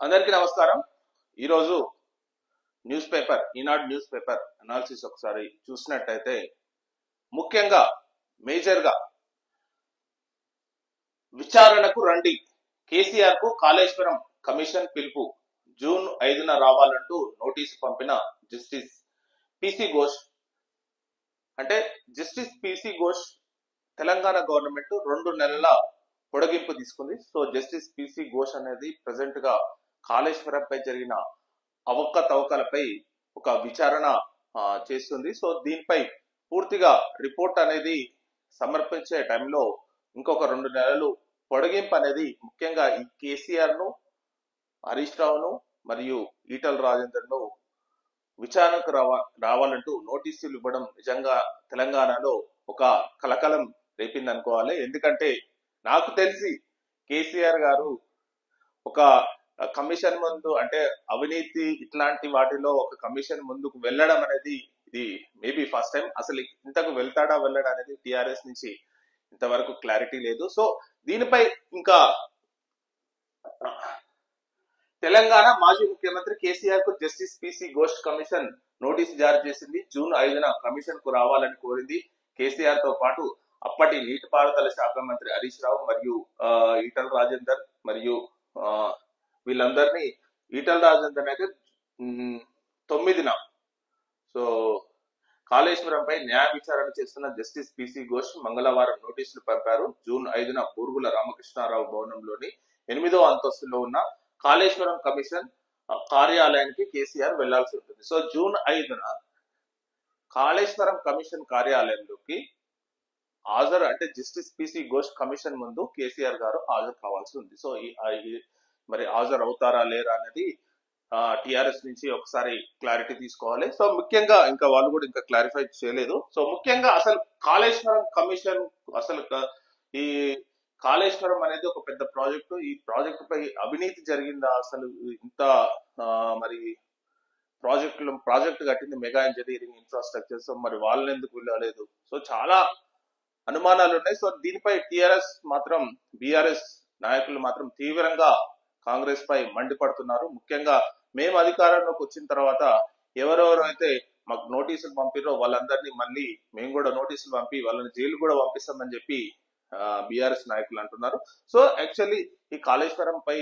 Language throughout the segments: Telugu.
అందరికీ నమస్కారం. ఈరోజు న్యూస్ పేపర్ ఈనాడు న్యూస్ పేపర్ అనాలిసిస్ ఒకసారి చూసినట్టయితే ముఖ్యంగా మేజర్గా విచారణకు రండి, కేసీఆర్ కు కాళేశ్వరం కమిషన్ పిలుపు, జూన్ 5న రావాలంటూ నోటీసు పంపిన జస్టిస్ పిసి ఘోష్. అంటే justice PC Ghosh Telangana government 2 నెలల పొడిగింపు తీసుకుంది. సో జస్టిస్ పిసి ఘోష్ అనేది ప్రెసెంట్ గా కాళేశ్వరంపై జరిగిన అవకతవకలపై ఒక విచారణ చేస్తుంది. సో దీనిపై పూర్తిగా రిపోర్ట్ అనేది సమర్పించే టైంలో ఇంకొక 2 నెలలు పొడిగింపు అనేది ముఖ్యంగా ఈ కేసీఆర్ ను, హరీష్ రావును మరియు ఈటల రాజేందర్ ను విచారణకు రావాలంటూ నోటీసులు ఇవ్వడం నిజంగా తెలంగాణలో ఒక కలకలం రేపింది అనుకోవాలి. ఎందుకంటే నాకు తెలిసి కేసీఆర్ గారు ఒక కమిషన్ ముందు, అంటే అవినీతి ఇట్లాంటి వాటిలో ఒక కమిషన్ ముందుకు వెళ్ళడం అనేది ఇది మేబీ ఫస్ట్ టైం. అసలు ఇంతకు వెళ్ళడా అనేది టిఆర్ఎస్ నుంచి ఇంతవరకు క్లారిటీ లేదు. సో దీనిపై ఇంకా తెలంగాణ మాజీ ముఖ్యమంత్రి కేసీఆర్ కు justice PC Ghosh commission notice జారీ చేసింది. జూన్ 5న కమిషన్ కు రావాలని కోరింది. కేసీఆర్ తో పాటు అప్పటి నీటిపారుదల శాఖ మంత్రి హరీష్ రావు మరియు ఈటల రాజేందర్ మరియు వీళ్ళందరినీ, ఈటల రాజేందర్ అయితే 9న సో కాళేశ్వరంపై న్యాయ విచారణ చేస్తున్న జస్టిస్ పిసి ఘోష్ మంగళవారం నోటీసులు పంపారు. జూన్ 5న బూరుగుల రామకృష్ణారావు భవనంలోని 8వ అంతస్తులో ఉన్న కాళేశ్వరం కమిషన్ కార్యాలయానికి కేసీఆర్ వెళ్లాల్సి ఉంటుంది. సో జూన్ 5న కాళేశ్వరం కమిషన్ కార్యాలయంలోకి హాజరు, అంటే జస్టిస్ పిసి ఘోష్ కమిషన్ ముందు కేసీఆర్ గారు హాజరు కావాల్సి ఉంది. సో మరి హాజరు అవుతారా లేరా అనేది టిఆర్ఎస్ నుంచి ఒకసారి క్లారిటీ తీసుకోవాలి. సో ముఖ్యంగా ఇంకా వాళ్ళు కూడా ఇంకా క్లారిఫై చేయలేదు. సో ముఖ్యంగా అసలు కాళేశ్వరం కమిషన్, అసలు ఈ కాళేశ్వరం అనేది ఒక పెద్ద ప్రాజెక్టు. ఈ ప్రాజెక్టు పై అవినీతి జరిగిందా, అసలు ఇంత మరి ప్రాజెక్టు కట్టింది మెగా ఇంజనీరింగ్ ఇన్ఫ్రాస్ట్రక్చర్. సో మరి వాళ్ళని ఎందుకు వెళ్ళలేదు? సో చాలా అనుమానాలు ఉన్నాయి. సో దీనిపై టిఆర్ఎస్ మాత్రం, బీఆర్ఎస్ నాయకులు మాత్రం తీవ్రంగా కాంగ్రెస్ పై మండిపడుతున్నారు. ముఖ్యంగా మేము అధికారంలోకి వచ్చిన తర్వాత ఎవరెవరు అయితే మాకు నోటీసులు పంపిరో వాళ్ళందరినీ మళ్ళీ మేము కూడా నోటీసులు పంపి వాళ్ళని జైలు కూడా పంపిస్తామని చెప్పి బీఆర్ఎస్ నాయకులు అంటున్నారు. సో యాక్చువల్లీ ఈ కాళేశ్వరం పై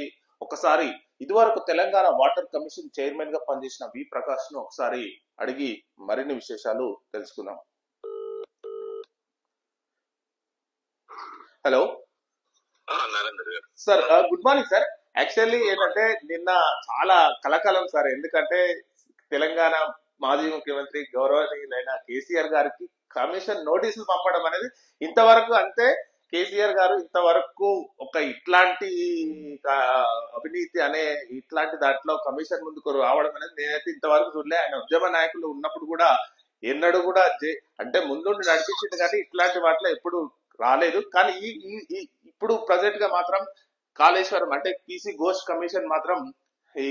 ఒకసారి ఇదివరకు తెలంగాణ వాటర్ కమిషన్ చైర్మన్ గా పనిచేసిన వి ప్రకాష్ ను ఒకసారి అడిగి మరిన్ని విశేషాలు తెలుసుకుందాం. Hello sir, good morning sir. Actually ఏంటంటే నిన్న చాలా కలకలం సార్. ఎందుకంటే తెలంగాణ మాజీ ముఖ్యమంత్రి గౌరవనీయులైన కేసీఆర్ గారికి కమిషన్ నోటీసులు పంపడం అనేది ఇంతవరకు, అంటే కేసీఆర్ గారు ఇంతవరకు ఒక ఇట్లాంటి అవినీతి అనే ఇట్లాంటి దాంట్లో కమిషన్ ముందుకు రావడం అనేది నేనైతే ఇంతవరకు చూడలే. ఆయన ఉద్యమ నాయకులు ఉన్నప్పుడు కూడా ఎన్నడూ కూడా అంటే ముందుండి నడిపించింది కానీ ఇట్లాంటి వాటిలో ఎప్పుడు రాలేదు. కానీ ఇప్పుడు ప్రజెంట్ గా మాత్రం కాళేశ్వరం, అంటే పిసి ఘోష్ కమిషన్ మాత్రం ఈ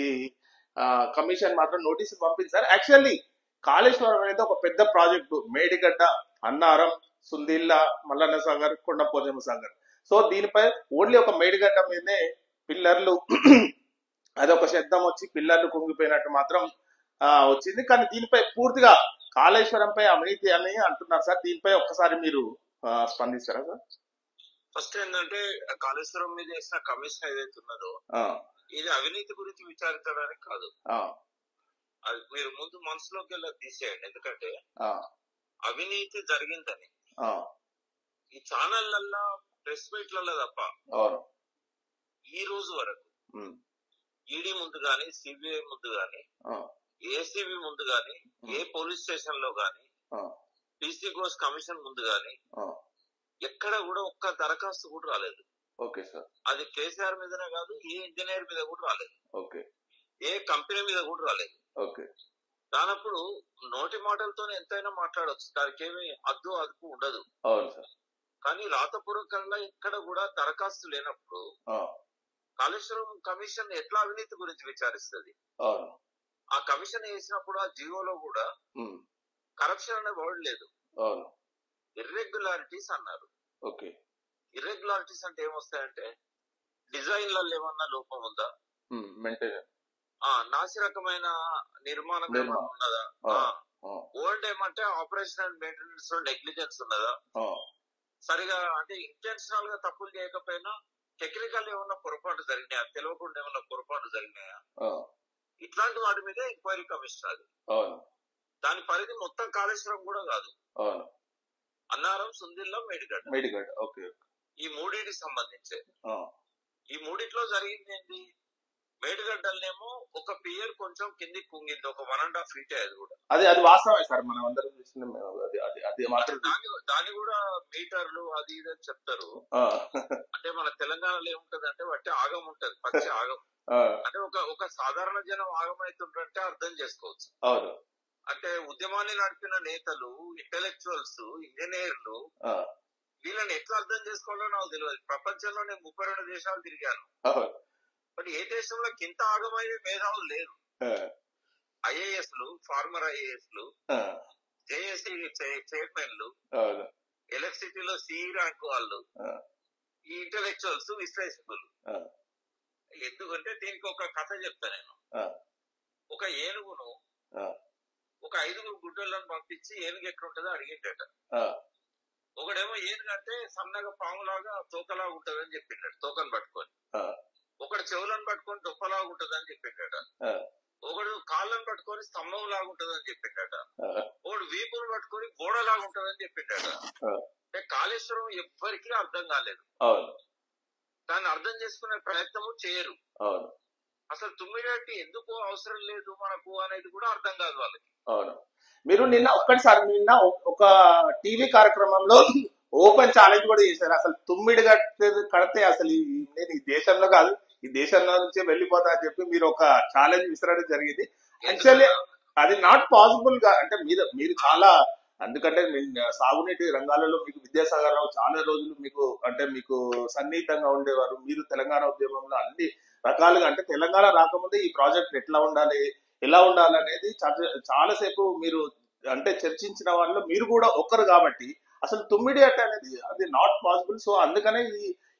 కమిషన్ మాత్రం నోటీసు పంపింది సార్. యాక్చువల్లీ కాళేశ్వరం అనేది ఒక పెద్ద ప్రాజెక్టు. మేడిగడ్డ, అన్నారం, సుందిల్ల, మల్లన్న సాగర్, కొండపోచమ్మ సాగర్. సో దీనిపై ఓన్లీ ఒక మేడిగడ్డ మీదనే పిల్లర్లు అదొక శబ్దం వచ్చి పిల్లర్లు కుంగిపోయినట్టు మాత్రం వచ్చింది. కానీ దీనిపై పూర్తిగా కాళేశ్వరంపై అవినీతి అని అంటున్నారు సార్. దీనిపై ఒక్కసారి మీరు స్పందిస్తారా సార్? ఫస్ట్ ఏంటంటే కాళేశ్వరం మీద వేసిన కమిషన్ ఏదైతే ఉన్నదో ఇది అవినీతి గురించి విచారించడానికి కాదు. అది మీరు ముందు మనసులోకి వెళ్ళి తీసేయండి. ఎందుకంటే అవినీతి జరిగిందని ఈ ఛానళ్లలో, ప్రెస్ మీట్లలో తప్ప ఈ రోజు వరకు ఈడీ ముందు గాని, సిబిఐ ముందు గాని, ఏసీబీ ముందు గాని, ఏ పోలీస్ స్టేషన్ లో గాని, పిసి ఘోష్ కమిషన్ ముందు గాని ఎక్కడ కూడా ఒక్క దరఖాస్తు కూడా రాలేదు. Okay sir. అది కేసీఆర్ మీదనే కాదు, ఏ ఇంజనీర్ మీద కూడా రాలేదు. ఓకే. ఏ కంపెనీ మీద కూడా రాలేదు. ఓకే. దానప్పుడు నోటి మాటలతో ఎంతైనా మాట్లాడవచ్చు, దానికి ఏమి అద్దు అదుపు ఉండదు. అవును సార్. కానీ రాతపూర్వకంగా ఎక్కడ కూడా దరఖాస్తు లేనప్పుడు కాళేశ్వరం కమిషన్ ఎట్లా అవినీతి గురించి విచారిస్తుంది? ఆ కమిషన్ వేసినప్పుడు ఆ జీవోలో కూడా కరప్షన్ అనే వర్డ్ లేదు, ఇర్రెగ్యులారిటీస్ అన్నారు. ఓకే. ఇర్రెగ్యులారిటీస్ అంటే ఏమొస్తాయంటే డిజైన్లలో ఏమన్నా లోపం ఉందా, నాసిరకమైన నిర్మాణం ఉన్నదా, ఓల్డ్ ఏమంటే ఆపరేషన్ అండ్ మెయింటెనెన్స్ లో నెగ్లిజెన్స్ ఉన్నదా, సరిగా అంటే ఇంటెన్షనల్ గా తప్పులు చేయకపోయినా టెక్నికల్ ఏమన్నా పొరపాటు జరిగినాయా, తెలియకుండా ఏమన్నా పొరపాటు జరిగినాయా, ఇట్లాంటి వాటి మీద ఎంక్వైరీ కమిషన్ అది. దాని పరిధి మొత్తం కాళేశ్వరం కూడా కాదు, అన్నారం, సుందిల్లా, మేడిగడ్డ ఈ మూడింటికి సంబంధించే. ఈ మూడిట్లో జరిగింది ఏంటి, మేడిగడ్డలనేమో ఒక పియర్ కొంచెం కిందికి కుంగింది, ఒక 1.5 feet అది కూడా. అది వాస్తవమే సార్, మనం అందరం చూస్తున్నాం. దాని కూడా మీటర్లు అది ఇది అని చెప్తారు. అంటే మన తెలంగాణలో ఏముంటది అంటే ఆగం ఉంటది, పచ్చి ఆగం. అంటే ఒక సాధారణ జనం ఆగమైతుంటే అర్థం చేసుకోవచ్చు. అంటే ఉద్యమాన్ని నడిపిన నేతలు, ఇంటెలెక్చువల్స్, ఇంజనీర్లు వీళ్ళని ఎట్లా అర్థం చేసుకోవాలో నాకు తెలియదు. ప్రపంచంలో నేను 32 దేశాలు తిరిగాను, బట్ ఏ దేశంలో కింద ఆగమయ్యే మేధావులు లేరు. ఐఏఎస్లు, ఫార్మర్ ఐఏఎస్లు, జేఏసీ చైర్మన్లు, ఎలక్ట్రిసిటీలో సిఈ ర్యాంక్ వాళ్ళు, ఈ ఇంటెలెక్చువల్స్, విశ్లేషకులు. ఎందుకంటే దీనికి ఒక కథ చెప్తా నేను. ఒక ఏనుగును ఒక 5 గుడ్డలను పంపించి ఏనుగు ఎట్లుంటుందో అడిగిండట. ఒకడేమో ఏనుగు అంటే సన్నగా పాములాగా తోకలాగా ఉంటదని చెప్పిండట, తోకను పట్టుకొని. ఒకడు చెవులను పట్టుకొని దుప్పలాగా ఉంటదని చెప్పిండట. ఒకడు కాళ్ళను పట్టుకొని స్తంభం లాగా ఉంటదని చెప్పిండట. ఒకడు వీపును పట్టుకొని గోడలాగా ఉంటదని చెప్పిండట. అంటే కాళేశ్వరం ఎవ్వరికీ అర్థం కాలేదు, దాన్ని అర్థం చేసుకునే ప్రయత్నము చేయరు. అసలు తుమ్మిడేటి ఎందుకు అవసరం లేదు మనకు అనేది కూడా అర్థం కాదు వాళ్ళకి. మీరు నిన్న ఒక టీవీ కార్యక్రమంలో ఓపెన్ ఛాలెంజ్ కూడా చేశారు. అసలు తుమ్మిడి కడితే అసలు నేను ఈ దేశంలో కాదు, ఈ దేశంలో నుంచే వెళ్ళిపోతా అని చెప్పి మీరు ఒక ఛాలెంజ్ విసరడం జరిగింది. యాక్చువల్లీ అది నాట్ పాసిబుల్ గా, అంటే మీరు చాలా, ఎందుకంటే సాగునీటి రంగాలలో మీకు విద్యాసాగర్ రావు చాలా రోజులు మీకు సన్నిహితంగా ఉండేవారు. మీరు తెలంగాణ ఉద్యమంలో అన్ని రకాలుగా, అంటే తెలంగాణ రాకముందే ఈ ప్రాజెక్ట్ ఎట్లా ఉండాలి, ఎలా ఉండాలి అనేది చాలాసేపు మీరు అంటే చర్చించిన వాళ్ళు మీరు కూడా ఒక్కరు కాబట్టి అసలు తుమ్మిడి అట్ట అనేది అది నాట్ పాసిబుల్. సో అందుకనే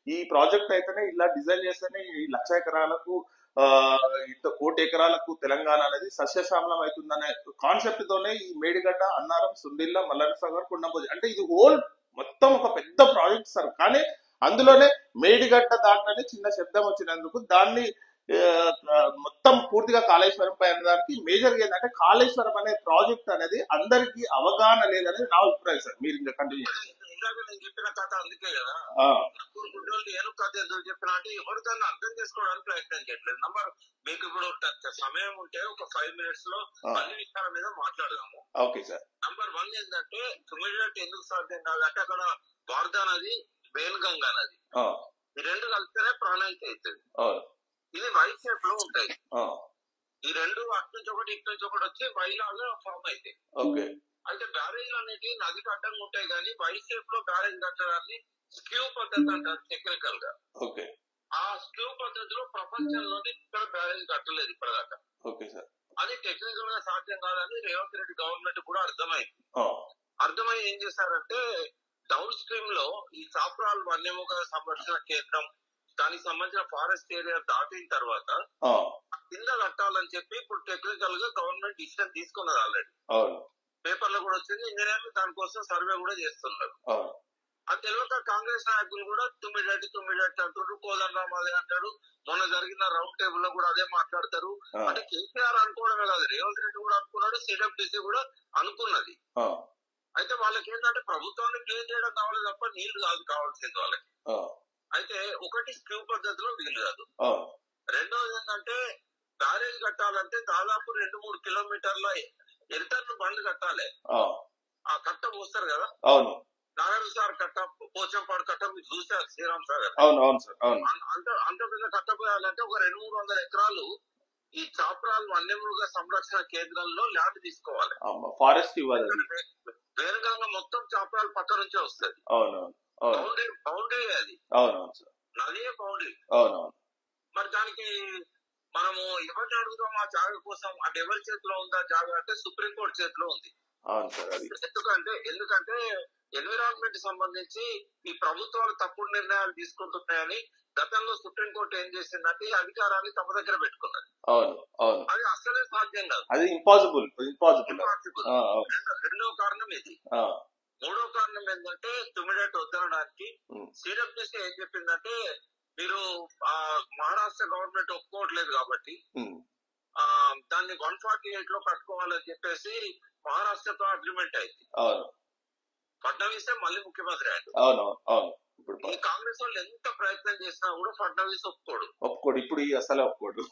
ఈ ప్రాజెక్ట్ అయితేనే ఇలా డిజైన్ చేస్తేనే ఈ 1,00,000 ఎకరాలకు 1 కోటి ఎకరాలకు తెలంగాణ అనేది సస్యశ్యామలం అవుతుందనే కాన్సెప్ట్ తోనే ఈ మేడిగడ్డ, అన్నారం, సుందిల్లా, మల్లనసాగర్, కుండంపోజి అంటే ఇది హోల్ మొత్తం ఒక పెద్ద ప్రాజెక్ట్ సార్. కానీ అందులోనే మేడిగడ్డ దాంట్లోనే చిన్న శబ్దం వచ్చినందుకు దాన్ని మొత్తం పూర్తిగా కాళేశ్వరం పై దానికి మేజర్ గా ఏంటంటే కాళేశ్వరం అనే ప్రాజెక్ట్ అనేది అందరికీ అవగాహన లేదనేది నా అభిప్రాయం సార్. మీరు ఇంకా కంటిన్యూ నేను చెప్పిన కథ అందుకే కదా, ఏను కథ ఎందుకు చెప్పిన అంటే ఎవరు దాన్ని అర్థం చేసుకోవడానికి ప్రయత్నం చేయట్లేదు. మీకు ఇప్పుడు సమయం ఉంటే ఒక 5 minutes లో అన్ని విషయాల మీద మాట్లాడదాము. Okay sir. నంబర్ 1 ఏంటంటే తుమ్మిడి ఎందుకు సాధ్యం కాదు అంటే అక్కడ వార్దా నది, వేణుగంగా నది ఈ రెండు కలిస్తేనే ప్రాణాయితీ అవుతుంది. ఇది వై షేప్ లో ఉంటాయి. ఈ రెండు అటు నుంచి ఒకటి ఇటు నుంచి ఒకటి వచ్చి వై లాగా ఫామ్ అవుతాయి. అయితే బ్యారేజ్ అనేవి నదికి అడ్డంగా ఉంటాయి కానీ వై షేప్ లో బ్యారేజ్ కట్టడాన్ని స్క్యూ పద్ధతి అంటారు టెక్నికల్ గా. ఆ స్క్యూ పద్ధతిలో ప్రపంచంలోనే ఇక్కడ బ్యారేజ్ కట్టలేదు ఇప్పటిదాకా. అది టెక్నికల్ గా సాధ్యం కాదని రేవంత్ రెడ్డి గవర్నమెంట్ కూడా అర్థమై ఏం చేశారంటే డౌన్ స్ట్రీమ్ లో ఈ చాప్రాల్ వన్యముఖ సంరక్షణ కేంద్రం దానికి సంబంధించిన ఫారెస్ట్ ఏరియా దాటిన తర్వాత కింద కట్టాలని చెప్పి ఇప్పుడు టెక్నికల్ గా గవర్నమెంట్ డిసిషన్ తీసుకున్నది. ఆల్రెడీ పేపర్లో కూడా వచ్చింది. ఇంజనీర్లు దానికోసం సర్వే కూడా చేస్తున్నారు. అది తెలియక కాంగ్రెస్ నాయకులు కూడా తుమ్మిడి అంటారు, కోదండరామ్ అదే అంటాడు. మొన్న జరిగిన రౌండ్ టేబుల్ లో కూడా అదే మాట్లాడతారు. అంటే కేసీఆర్ అనుకోవడమే కాదు, రేవంత్ రెడ్డి కూడా అనుకున్నాడు, సిడబ్ల్యూసీ కూడా అనుకున్నది. అయితే వాళ్ళకి ఏంటంటే ప్రభుత్వాన్ని క్లియర్ చేయడం కావాలి తప్ప నీళ్లు కాదు కావాల్సింది వాళ్ళకి. అయితే ఒకటి స్క్యూ పద్ధతిలో వీలు కాదు. రెండోది ఏంటంటే బ్యారేజ్ కట్టాలంటే దాదాపు 2-3 కిలోమీటర్ల ఎరిటర్ను బండ్లు కట్టాలి. ఆ కట్ట పోస్తారు కదా, నారాయణ సార్ కట్ట, పోచంపాడు కట్ట మీరు చూసారు, శ్రీరామ్ సాగర్. అంత పెద్ద కట్ట పోయాలంటే ఒక 200-300 ఎకరాలు ఈ చాప్రాల్ వన్యమృగ సంరక్షణ కేంద్రంలో ల్యాండ్ తీసుకోవాలి, ఫారెస్ట్ ఇవ్వాలి. వేరుగా మొత్తం చాప్రాల్ పక్క నుంచే వస్తుంది. బౌండరీ అది, నదియే బౌండరీ. మరి దానికి మనము ఎవరిని అడుగుతాం ఆ జాగా కోసం? అది ఎవరి చేతిలో ఉందా జాగా అంటే సుప్రీంకోర్టు చేతిలో ఉంది. ఎందుకంటే ఎన్విరాన్మెంట్ సంబంధించి ఈ ప్రభుత్వాలు తప్పుడు నిర్ణయాలు తీసుకుంటున్నాయని గతంలో సుప్రీంకోర్టు ఏం చేసిందంటే ఈ అధికారాన్ని తమ దగ్గర పెట్టుకున్నది. అవును అవును, అది అసలే సాధ్యం కాదు, అది ఇంపాసిబుల్. రెండో కారణం ఇది. మూడో కారణం ఏంటంటే తుమ్మిడేట వద్దనడానికి సిడబ్ల్యూసీ ఏం చెప్పిందంటే మీరు మహారాష్ట్ర గవర్నమెంట్ ఒప్పుకోవట్లేదు కాబట్టి దాన్ని 148 లో కట్టుకోవాలని చెప్పేసి మహారాష్ట్రతో అగ్రిమెంట్ అయింది. ఫడ్నవీసే మళ్ళీ ముఖ్యమంత్రి అయ్యాడు. ఈ కాంగ్రెస్ వాళ్ళు ఎంత ప్రయత్నం చేసినా కూడా ఫడ్నవీస్ ఒప్పుకోడు. ఇప్పుడు అసలే ఒప్పుకోడు.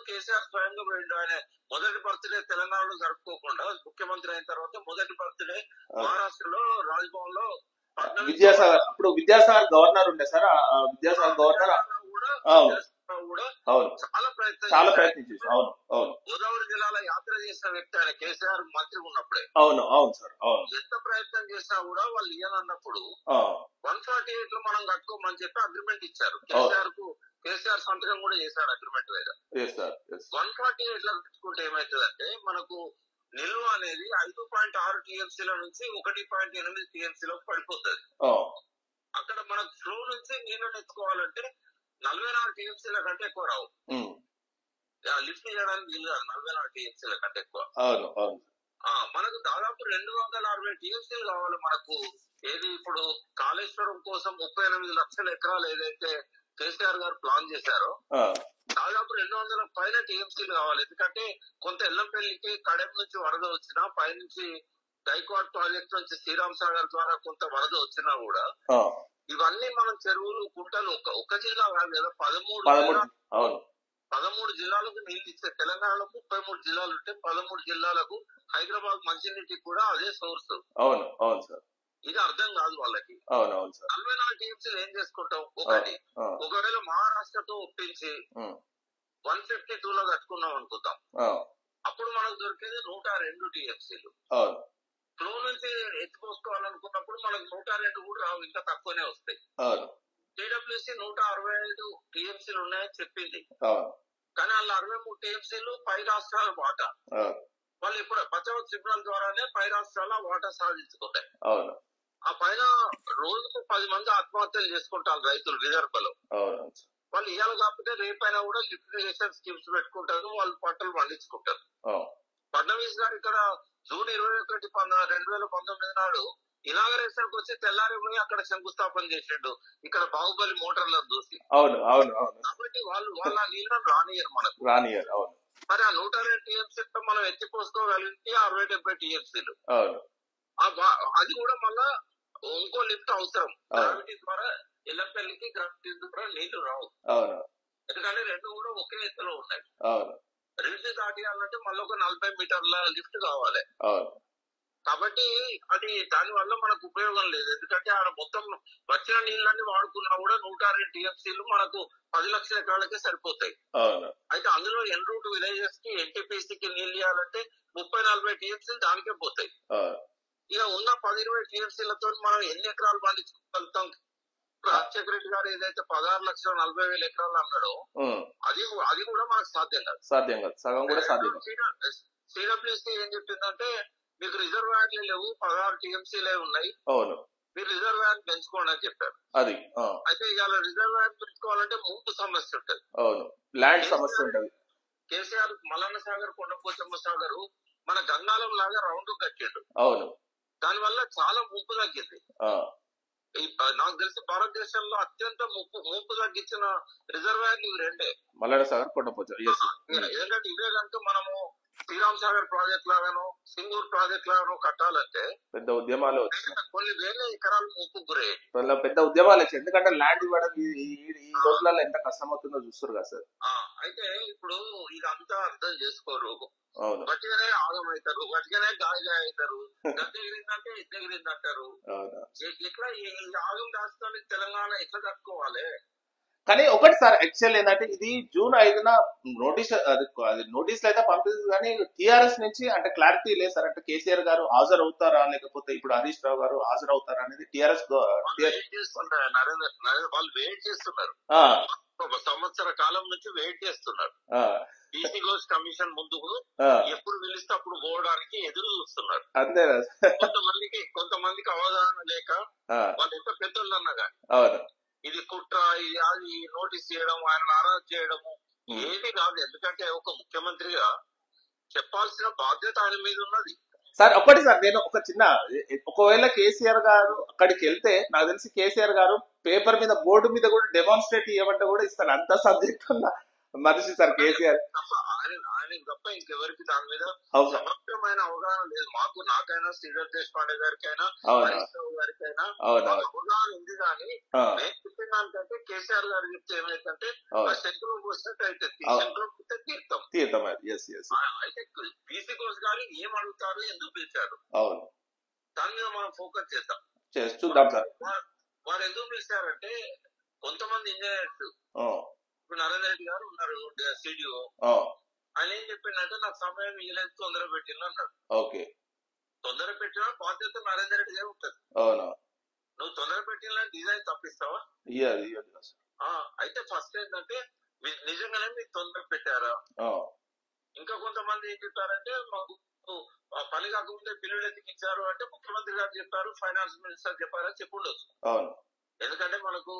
కేసీఆర్ స్వయంగా పోయిండు. ఆయన మొదటి బర్త్డే తెలంగాణలో జరుపుకోకుండా ముఖ్యమంత్రి అయిన తర్వాత మొదటి బర్త్డే మహారాష్ట్రలో రాజ్భవన్ లో విద్యాసాగర్, ఇప్పుడు విద్యాసాగర్ గవర్నర్ ఉండే సార్, విద్యాసాగర్ గవర్నర్ కూడా చాలా ప్రయత్నించేసి. అవును అవును, గోదావరి జిల్లాలో యాత్ర చేసిన వ్యక్తి ఆయన కేసీఆర్ మంత్రి ఉన్నప్పుడే. అవును అవును సార్, అవును. ఎంత ప్రయత్నం చేసినా కూడా వాళ్ళు ఇయ్యాలన్నప్పుడు 148 లో మనం కట్టుకోమని చెప్పి అగ్రిమెంట్ ఇచ్చారు. కేసీఆర్ సంతకం కూడా చేశారు అగ్రిమెంట్ మీద. 148 లో కట్టుకుంటే ఏమైతుందంటే మనకు నిల్వ అనేది 5.6 టీఎంసీల నుంచి 1.8 టీఎంసీలోకి పడిపోతుంది. అక్కడ మనకు ఫ్లో నుంచి నీళ్ళని ఎత్తుకోవాలంటే 44 టీఎంసీల కంటే ఎక్కువ రావు. లిఫ్ట్ చేయడానికి వీలు కాదు 44 టీఎంసీల కంటే ఎక్కువ. మనకు దాదాపు 260 టీఎంసీలు కావాలి మనకు. ఏది ఇప్పుడు కాళేశ్వరం కోసం 38 లక్షల ఎకరాలు ఏదైతే కేసీఆర్ గారు ప్లాన్ చేశారో దాదాపు 200 పైన టీఎంసీలు కావాలి. ఎందుకంటే కొంత ఎల్లంపల్లికి కడెం నుంచి వరద వచ్చినా, పైనుంచి గైక్వాడ్ ప్రాజెక్ట్ నుంచి శ్రీరామ్ సాగర్ ద్వారా కొంత వరద వచ్చినా కూడా ఇవన్నీ మనం చెరువులు కుంటలు ఒక జిల్లా కాదు కదా 13 జిల్లాలకు నీళ్లు ఇచ్చే తెలంగాణలో 33 జిల్లాలు ఉంటే 13 జిల్లాలకు హైదరాబాద్ మంచినీటికి కూడా అదే సోర్స్. అవును అవును సార్, ఇది అర్థం కాదు వాళ్ళకి. 44 టీఎంసీలు ఏం చేసుకుంటాం? ఒకవేళ మహారాష్ట్రతో ఒప్పించి 152 లో కట్టుకున్నాం అనుకుందాం, అప్పుడు మనకు దొరికేది 102 టీఎంసీలు. ఫ్లో నుంచి ఎత్తిపోసుకోవాలనుకున్నప్పుడు మనకు 102 కూడా రావు, ఇంకా తక్కువనే వస్తాయి. టీడబ్ల్యూసీ 165 టీఎంసీలు ఉన్నాయని చెప్పింది, కానీ వాళ్ళ 63 టీఎంసీలు పై రాష్ట్రాల వాటా. వాళ్ళు ఇప్పుడు బచావ్ ట్రిబ్యునల్ ద్వారానే పై రాష్ట్రాల వాటా సాధించుకుంటాయి. ఆ పైన రోజుకు 10 మంది ఆత్మహత్యలు చేసుకుంటారు రైతులు విదర్భలో. వాళ్ళు ఇవాళ కాకపోతే రేపైనా కూడా లిక్విడేషన్ స్కీమ్స్ పెట్టుకుంటారు, వాళ్ళు పంటలు పండించుకుంటారు. ఫడ్నవీస్ గారు ఇక్కడ జూన్ 21, 2019 నాడు ఇనాగరేషన్ వచ్చి తెల్లారిపోయి అక్కడ శంకుస్థాపన చేసిండు, ఇక్కడ బాహుబలి మోటార్లను చూసి. కాబట్టి వాళ్ళ నీళ్ళను రానియరు మనకు. మరి ఆ 102 టీఎంసీ మనం ఎత్తిపోసుకోగలిగితే 60-70 టీఎంసీలు. అది కూడా మళ్ళా ఇంకో లిఫ్ట్ అవసరం. గ్రావిటీ ద్వారా ఎల్లంపల్లికి గ్రావిటీ ద్వారా నీళ్లు రావు, ఎందుకంటే రెండు కూడా ఒకే ఎత్తులో ఉన్నాయి. రెండు దాటియాలంటే మళ్ళీ ఒక 40 మీటర్ల లిఫ్ట్ కావాలి. కాబట్టి అది దాని వల్ల మనకు ఉపయోగం లేదు, ఎందుకంటే ఆడ మొత్తం వచ్చిన నీళ్ళని వాడుకున్నా కూడా 102 టీఎంసీలు మనకు 10 లక్షల ఎకరాలకే సరిపోతాయి. అయితే అందులో ఎన్ రూట్ విలేజెస్ కి ఎన్టీపీసీకి నీళ్ళు ఇవ్వాలంటే 30-40 టీఎంసీలు దానికే పోతాయి. ఇక ఉన్న 10-20 టీఎంసీలతో మనం ఎన్ని ఎకరాలు పండించుకోగలుగుతాం? రాజశేఖర రెడ్డి గారు ఏదైతే 16,40,000 ఎకరాలు అన్నాడో అది కూడా మనకు సాధ్యం కాదు. సిడబ్ల్యూసీ ఏం చెప్పిందంటే మీకు రిజర్వాయర్లు లేవు, 16 టీఎంసీలే ఉన్నాయి, మీరు రిజర్వాయర్ పెంచుకోండి అని చెప్పారు. అయితే ఇవాళ రిజర్వాయర్ పెంచుకోవాలంటే ముంపు సమస్య ఉంటది, ల్యాండ్ సమస్య ఉంటది. కేసీఆర్ మల్లన్న సాగర్, కొండపోచమ్మ సాగర్ మన గంగాలం లాగా రౌండ్ కట్టిండు. దాని వల్ల చాలా ముంపు తగ్గింది. నాకు తెలిసి భారతదేశంలో అత్యంత ముంపు తగ్గించిన రిజర్వాయర్లు ఇవి రెండే, మల్లన్న సాగర్, కొండపోచమ్మ. ఎందుకంటే ఇవే కనుక మనము శ్రీరామ్ సాగర్ ప్రాజెక్ట్ లాగానో సింగూర్ ప్రాజెక్ట్ లాగానో కట్టాలంటే పెద్ద ఉద్యమాలు కొన్ని వేల ఎకరాలు ముంపు గురయ్యాయి. పెద్ద ఉద్యమాలు వచ్చాయి, ఎందుకంటే ల్యాండ్ ఇవ్వడం ఈ రోజులలో ఎంత కష్టమవుతుందో చూస్తారు కదా సార్. అయితే ఇప్పుడు ఇదంతా అర్థం చేసుకోరు, గట్టిగానే ఆగమవుతారు, గట్టిగానే గాయగా అవుతారు, గద్దెగిరిందంటే ఎద్దెగిరిందంటారు. ఎట్లా ఈ ఆగం రాష్ట్రానికి తెలంగాణ ఎట్లా కట్టుకోవాలి? కానీ ఒకటి సార్, యాక్చువల్ ఏంటంటే ఇది జూన్ 5న నోటీసులు అయితే పంపిస్తుంది, కానీ టీఆర్ఎస్ నుంచి అంటే క్లారిటీ లేదు సార్. అంటే కేసీఆర్ గారు హాజరు అవుతారా, లేకపోతే ఇప్పుడు హరీష్ రావు గారు హాజరు అవుతారా అనేది టీఆర్ఎస్ వాళ్ళు వెయిట్ చేస్తున్నారు. ఒక సంవత్సర కాలం నుంచి వెయిట్ చేస్తున్నారు. బీసీ గోస్ కమిషన్ ముందుకు ఎప్పుడు పిలిస్తే అప్పుడు పోవడానికి ఎదురు చూస్తున్నారు. కొంతమందికి అవగాహన లేక వాళ్ళు ఎంత పెద్దోళ్ళు అన్నా కానీ ఇది కుట్ర, ఇది అది నోటీస్ చేయడం, ఆయన నారాజు చేయడము ఏది కాదు. ఎందుకంటే ఒక ముఖ్యమంత్రిగా చెప్పాల్సిన బాధ్యత ఆయన మీద ఉన్నది. సార్ ఒక్కటి సార్, నేను ఒక చిన్న, ఒకవేళ కేసీఆర్ గారు అక్కడికి వెళ్తే నాకు తెలిసి కేసీఆర్ గారు పేపర్ మీద బోర్డు మీద కూడా డెమాన్స్ట్రేట్ ఇవ్వమంటే కూడా ఇస్తారు, అంత సబ్జెక్ట్ ఉన్న మనిషి సార్ కేసీఆర్. ఆయన తప్ప ఇంకెవరికి దాని మీద సమగ్రమైన అవగాహన లేదు. నాకైనా శ్రీధర్ దేశపాండే గారికైనా హరీష్ రావు గారికైనా అవగాహన ఉంది. కానీ నేను చెప్పిన దానికంటే కేసీఆర్ గారు చెప్తే ఏమైందంటే శంకరం పోసినట్టు అయితే శంకరం తీర్థం. అయితే బీసీ కోర్స్ గారు ఏం అడుగుతారు, ఎందుకు పిలిచారు, దాని మీద మనం ఫోకస్ చేద్దాం. చూద్దాం సార్. వారు ఎందుకు పిలిచారంటే కొంతమంది ఇంజనీర్స్, ఇప్పుడు నరేంద్ర రెడ్డి గారు ఉన్నారు సిడిఓ, ఆయన ఏం చెప్పిందంటే నాకు సమయం ఇవ్వలేదు, తొందర పెట్టిన అన్నాడు. ఓకే, తొందర పెట్టిన బాధ్యత నరేంద్ర రెడ్డి గారు ఉంటుంది. నువ్వు తొందర పెట్టిన డిజైన్ తప్పిస్తావా? అయితే ఫస్ట్ ఏంటంటే నిజంగానే మీరు తొందర పెట్టారా? ఇంకా కొంతమంది ఏం చెప్పారంటే మాకు పని కాకముందే బిల్లులు ఎందుకు ఇచ్చారు అంటే ముఖ్యమంత్రి గారు చెప్పారు, ఫైనాన్స్ మినిస్టర్ చెప్పారని చెప్పుండొచ్చు. ఎందుకంటే మనకు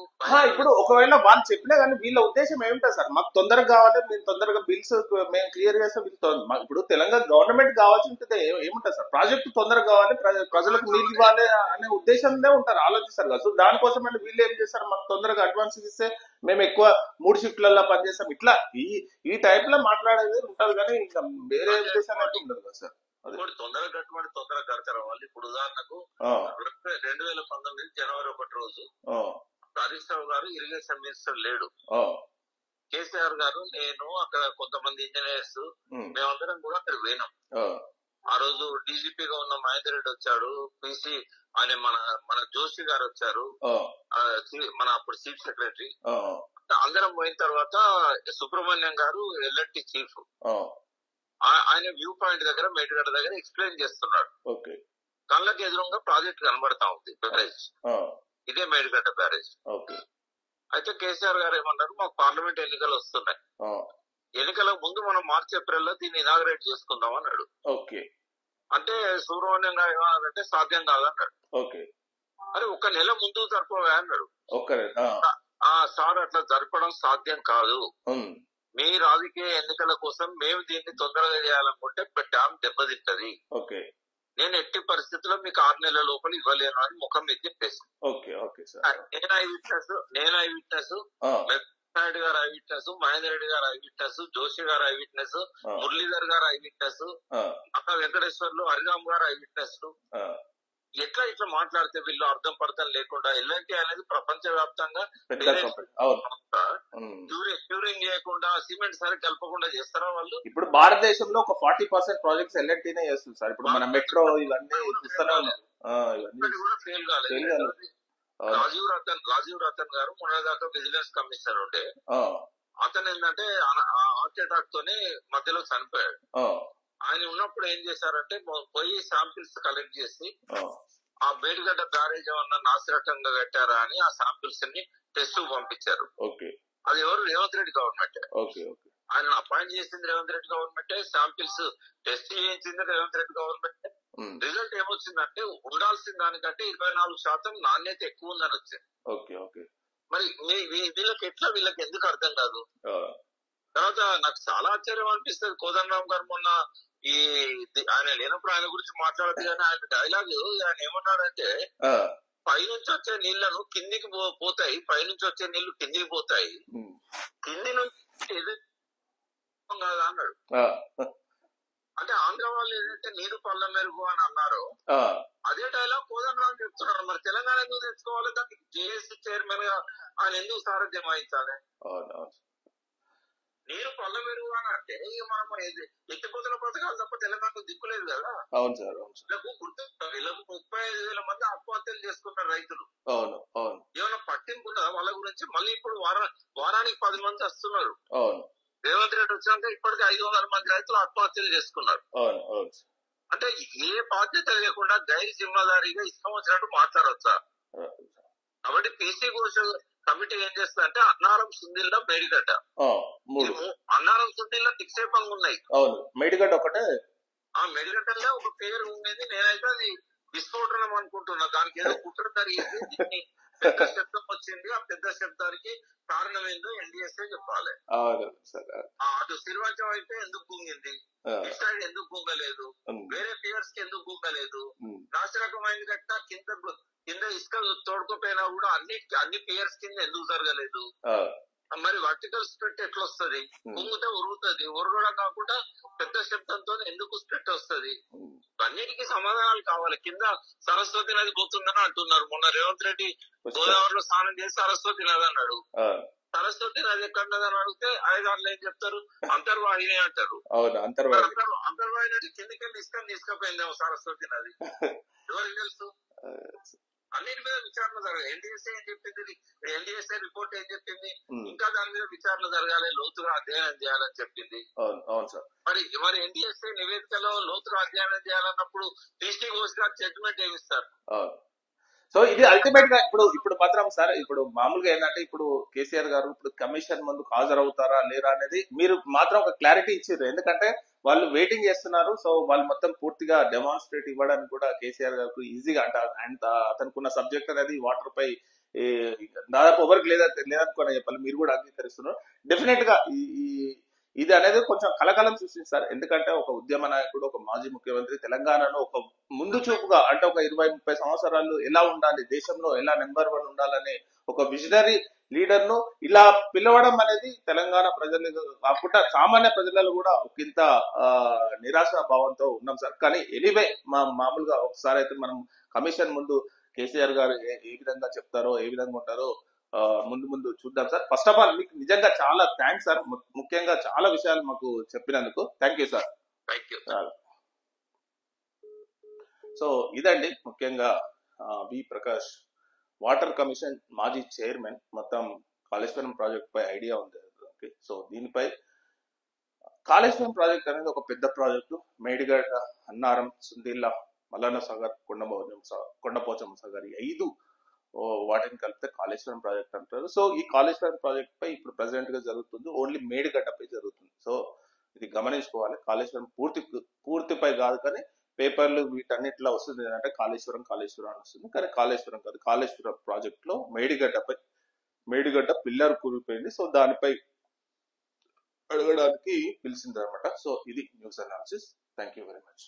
ఇప్పుడు ఒకవేళ వాళ్ళు చెప్పినా కానీ వీళ్ళ ఉద్దేశం ఏమిటా సార్, మాకు తొందరగా కావాలి, మేము తొందరగా బిల్స్ మేము క్లియర్ చేస్తాం. ఇప్పుడు తెలంగాణ గవర్నమెంట్ కావాల్సి ఉంటుంది ఏముంటుంది సార్, ప్రాజెక్టు తొందరగా కావాలి, ప్రజలకు నీళ్ళు ఇవ్వాలి అనే ఉద్దేశంలో ఉంటారు, ఆలోచిస్తారు కదా. సో దానికోసం అంటే వీళ్ళు ఏం చేస్తారు, మాకు తొందరగా అడ్వాన్స్ ఇస్తే మేము ఎక్కువ 3 షిఫ్ట్లలో పనిచేస్తాం, ఇట్లా ఈ టైప్ లో మాట్లాడేది ఉంటుంది. కానీ ఇంకా వేరే ఉద్దేశం అయితే ఉండదు కదా సార్. తొందరగా కట్టుబడి తొందరగా కడతారు వాళ్ళు. ఇప్పుడు ఉదాహరణకు 2019 జనవరి 1 రోజు హరీష్ రావు గారు ఇరిగేషన్ మినిస్టర్ లేడు. కేసీఆర్ గారు, నేను, అక్కడ కొంతమంది ఇంజనీర్స్ మేమందరం కూడా అక్కడ పోయినాం. ఆ రోజు డీజీపీగా ఉన్న మహేందర్ రెడ్డి వచ్చాడు, పీసీ ఆయన మన జోషి గారు వచ్చారు, మన అప్పుడు చీఫ్ సెక్రటరీ. అందరం పోయిన తర్వాత సుబ్రహ్మణ్యం గారు ఎల్ఎన్టీ చీఫ్, ఆయన వ్యూ పాయింట్ దగ్గర మేడిగడ్డ దగ్గర ఎక్స్ప్లెయిన్ చేస్తున్నాడు. కళ్ళకి ఎదురుగా ప్రాజెక్ట్ కనబడతా ఉంది, బ్యారేజ్, ఇదే మేడిగడ్డ బ్యారేజ్. అయితే కేసీఆర్ గారు ఏమన్నారు, మాకు పార్లమెంట్ ఎన్నికలు వస్తున్నాయి, ఎన్నికల ముందు మనం మార్చి ఏప్రిల్ లో దీన్ని ఇనాగరేట్ చేసుకుందాం అన్నాడు. అంటే సుబ్రహ్మణ్యం గారు ఏమన్నారంటే సాధ్యం కాదన్నాడు. అరే 1 నెల ముందు జరపవా అన్నాడు. సార్ అట్లా జరపడం సాధ్యం కాదు, మీ రాజకీయ ఎన్నికల కోసం మేము దీన్ని తొందరగా చేయాలనుకుంటే డ్యామ్ దెబ్బతింటది, నేను ఎట్టి పరిస్థితుల్లో మీకు 6 నెలల లోపల ఇవ్వలేను అని ముఖం మీద చెప్పేసి. నేను ఐ విట్నెస్, నాయుడు గారు ఐ విట్నెస్, మహేందర్ రెడ్డి గారు ఐ విట్నెస్, జోషి గారు ఐ విట్నెస్, మురళీధర్ గారు ఐ విట్నెస్, అక్క వెంకటేశ్వర్లు, హరిరామ్ గారు ఐ విట్నెస్. ఇట్లా మాట్లాడితే వీళ్ళు అర్థం పర్థం లేకుండా ఎల్ఎన్టీ అనేది ప్రపంచ వ్యాప్తంగా క్యూరింగ్ చేయకుండా సిమెంట్ సరి కలపకుండా చేస్తారా వాళ్ళు? ఇప్పుడు భారతదేశంలో ఒక 40% ప్రాజెక్ట్స్ ఎల్ఎన్టీనే చేస్తుంది సార్. ఇప్పుడు మన మెట్రో ఇవన్నీ చూస్తూనే ఉన్నాం, కూడా ఫెయిల్ కాలేదు. రాజీవ్ రతన్ గారు మొన్నదాకా విజిలెన్స్ కమిషనర్ ఉండే, అతను ఏంటంటే హార్ట్ అటాక్ తోనే మధ్యలో చనిపోయాడు. ఆయన ఉన్నప్పుడు ఏం చేశారంటే పోయి శాంపిల్స్ కలెక్ట్ చేసి ఆ మేడిగడ్డ బ్యారేజ్ ఏమన్నా నాసిరకంగా కట్టారా అని ఆ శాంపిల్స్ ని టెస్ట్ పంపించారు. అది ఎవరు? రేవంత్ రెడ్డి గవర్నమెంట్. ఆయన అపాయింట్ చేసింది Revanth Reddy government, samples test చేయించింది రేవంత్ రెడ్డి గవర్నమెంట్. రిజల్ట్ ఏమొచ్చిందంటే ఉండాల్సిన దానికంటే 24% నాణ్యత ఎక్కువ ఉందని వచ్చింది. మరి వీళ్ళకి ఎందుకు అర్థం కాదు? తర్వాత నాకు చాలా ఆశ్చర్యం అనిపిస్తుంది, కోదండరామ్ గారు మొన్న ఆయన లేనప్పుడు ఆయన గురించి మాట్లాడదు కానీ ఆయన డైలాగ్ ఆయన ఏమన్నాడంటే పైనుంచి వచ్చే నీళ్లను కిందికి పోతాయి, పైనుంచి వచ్చే నీళ్లు కిందికి పోతాయి, కింది నుంచి కాదా అన్నాడు. అంటే ఆంధ్ర వాళ్ళు ఏదైతే నీరు పళ్ళ మెరుగు అని అన్నారో అదే డైలాగ్ కోదండరామ్ చెప్తున్నారు. మరి తెలంగాణ ఎందుకు తెచ్చుకోవాలి? దానికి జేఏసీ చైర్మన్ గా ఆయన ఎందుకు సారథ్యం వహించాలి? నీరు పళ్ళ మెరుగు అని అంటే ఇక మనం ఎత్తిపోతున్న పథకాలు తప్ప తెలంగాణకు దిక్కులేదు కదా. అవును సార్. వీళ్ళకు 35,000 మంది ఆత్మహత్యలు చేసుకున్నారు రైతులు. ఏమైనా పట్టింపున్నా వాళ్ళ గురించి? మళ్ళీ ఇప్పుడు వారానికి 10 మంది వస్తున్నారు. రేవంత్ రెడ్డి వచ్చినాక ఇప్పటికీ 500 మంది రైతులు ఆత్మహత్యలు చేసుకున్నారు. అంటే ఏ బాధ్యత లేకుండా గైర్ జిమ్మదారీగా ఇష్టం వచ్చినట్టు మాట్లాడొచ్చా? కాబట్టి పీసీ గురించి కమిటీ ఏం చేస్తుందంటే అన్నారం, సుందిల్ల, మేడిగడ్డ, అన్నారం సుందిల్ల నిక్షేపంగా ఉన్నాయి. మేడిగడ్డ ఒకటే, ఆ మేడిగడ్డలో ఒక పేరు ఉండేది. నేనైతే అది విస్ఫోటనం అనుకుంటున్నా, దానికి ఏదో కుట్ర జరిగింది, పెద్ద శబ్దం వచ్చింది. ఆ పెద్ద శబ్దానికి కారణం ఏందో ఎన్డీఎస్ఏ చెప్పాలి. అటు సిరివంచం అయితే ఎందుకు గుంగింది, ఇటు సైడ్ ఎందుకు గుంగలేదు, వేరే పియర్స్ కి ఎందుకు గుంగలేదు, నాశరకమైన గట్ట కింద ఇసుక తోడుకోపోయినా కూడా అన్ని పియర్స్ కింద ఎందుకు జరగలేదు, మరి వర్టికల్ స్ప్లిట్ ఎట్లా వస్తుంది, కుంగితే ఉరుగుతుంది, ఉరగడం కాకుండా పెద్ద శబ్దంతో ఎందుకు స్ప్లిట్ వస్తుంది, అన్నిటికీ సమాధానాలు కావాలి. కింద సరస్వతి నది పోతుందని అంటున్నారు. మొన్న రేవంత్ రెడ్డి గోదావరిలో స్నానం చేసి సరస్వతి నది అన్నాడు. సరస్వతి నది ఎక్కడదని అడిగితే ఐదారులు ఏం చెప్తారు, అంతర్వాహిని అంటారు. అంతర్వాహిని అంటే కిందికెళ్ళి ఇసుకని తీసుకుపోయిందేమో సరస్వతి నది, ఎవరికి తెలుసు? అన్నిటి మీద విచారణ జరగాలి. ఎన్డీఎస్ఏ ఏం చెప్పింది, ఎన్డీఎస్ఏ రిపోర్ట్ ఏం చెప్పింది, ఇంకా దాని మీద విచారణ జరగాలి, లోతుగా అధ్యయనం చేయాలని చెప్పింది. మరి ఎన్డీఎస్ఏ నివేదికలో లోతుగా అధ్యయనం చేయాలన్నప్పుడు టీసీ ఘోష్ గారు జడ్జిమెంట్ ఏమిస్తారు? సో ఇది అల్టిమేట్ గా ఇప్పుడు మాత్రం సార్, ఇప్పుడు మామూలుగా ఏంటంటే ఇప్పుడు కేసీఆర్ గారు ఇప్పుడు కమిషన్ ముందు హాజరవుతారా లేరా అనేది మీరు మాత్రం ఒక క్లారిటీ ఇచ్చారు. ఎందుకంటే వాళ్ళు వెయిటింగ్ చేస్తున్నారు. సో వాళ్ళు మొత్తం పూర్తిగా డెమాన్స్ట్రేట్ ఇవ్వడానికి కూడా కేసీఆర్ గారికి ఈజీగా అంట అతనుకున్న సబ్జెక్ట్ అనేది వాటర్ పై దాదాపు ఎవరికి లేదనుకునే చెప్పాలి. మీరు కూడా అంగీకరిస్తున్నారు. డెఫినెట్ గా ఇది అనేది కొంచెం కలకలం సృష్టిస్తారు. ఎందుకంటే ఒక ఉద్యమ నాయకుడు, ఒక మాజీ ముఖ్యమంత్రి తెలంగాణలో ఒక ముందు చూపుగా అంటే ఒక 20-30 సంవత్సరాలు ఎలా ఉండాలి, దేశంలో ఎలా నెంబర్ 1 ఉండాలనే ఒక విజనరీ లీడర్ ను ఇలా పిలవడం అనేది తెలంగాణ ప్రజలు కాకుండా సామాన్య ప్రజలలో కూడా ఒకంత నిరాశ భావంతో ఉన్నాం సార్. కానీ ఎనీవే మామూలుగా ఒకసారి అయితే మనం కమిషన్ ముందు కేసీఆర్ గారు ఏ విధంగా చెప్తారో, ఏ విధంగా ఉంటారో ముందు చూద్దాం సార్. ఫస్ట్ ఆఫ్ ఆల్ మీకు నిజంగా చాలా థ్యాంక్స్ సార్. ముఖ్యంగా చాలా విషయాలు మాకు చెప్పినందుకు థ్యాంక్ యూ సార్. సో ఇదండి ముఖ్యంగా వి ప్రకాష్ వాటర్ కమిషన్ మాజీ చైర్మన్. మొత్తం కాళేశ్వరం ప్రాజెక్ట్ పై ఐడియా ఉంది. ఓకే, సో దీనిపై కాళేశ్వరం ప్రాజెక్ట్ అనేది ఒక పెద్ద ప్రాజెక్టు. మేడిగడ్డ, అన్నారం, సుందిల్ల, మల్లన్న సాగర్, కొండపోచమ్మ సాగర్ 5 వాటిని కలిపితే కాళేశ్వరం ప్రాజెక్ట్ అంటారు. సో ఈ కాళేశ్వరం ప్రాజెక్ట్ పై ఇప్పుడు ప్రెసిడెంట్ గా జరుగుతుంది, ఓన్లీ మేడిగడ్డపై జరుగుతుంది. సో ఇది గమనించుకోవాలి. కాళేశ్వరం పూర్తిపై కాదు, కానీ పేపర్లు వీటన్నిటిలో వస్తుంది ఏంటంటే కాళేశ్వరం అని వస్తుంది. కానీ కాళేశ్వరం కాదు, కాళేశ్వరం ప్రాజెక్ట్ లో మేడిగడ్డ పిల్లర్ కూలిపోయింది. సో దానిపై అడగడానికి పిలిచింది అనమాట. సో ఇది news analysis. Thank you very much.